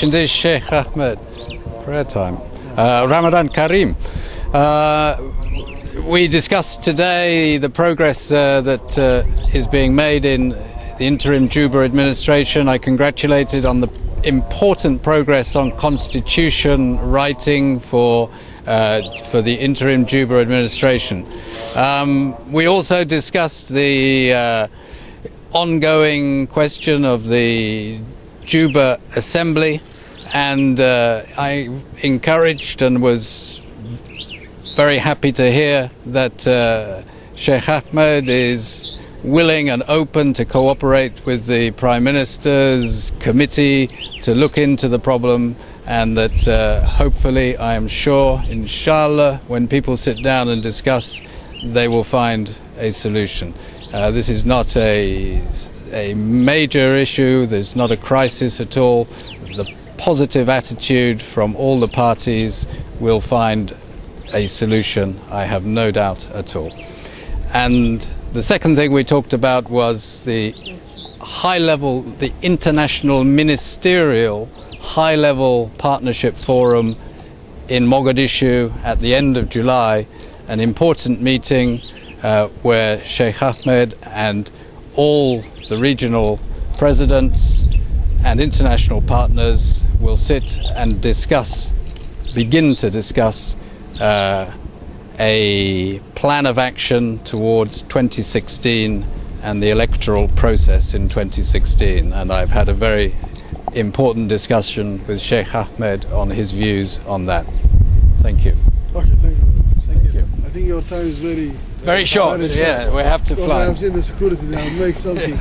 much indeed, Sheikh Ahmed. Prayer time. Ramadan Kareem. We discussed today the progress that is being made in the interim Juba administration. I congratulated on the important progress on constitution writing for the interim Juba administration. We also discussed the ongoing question of the Juba Assembly, and I encouraged and was very happy to hear that Sheikh Ahmed is willing and open to cooperate with the Prime Minister's committee to look into the problem, and that hopefully, I am sure, inshallah, when people sit down and discuss, they will find a solution. This is not a major issue, there's not a crisis at all. The positive attitude from all the parties will find a solution, I have no doubt at all. And the second thing we talked about was the high-level, the international ministerial high-level partnership forum in Mogadishu at the end of July, an important meeting where Sheikh Ahmed and all the regional presidents and international partners will sit and begin to discuss a plan of action towards 2016 and the electoral process in 2016. And I've had a very important discussion with Sheikh Ahmed on his views on that. Thank you. Okay, thank you very much. Thank you. I think your time is very short. Yeah, we have to fly. Because I have seen the security, they will make something.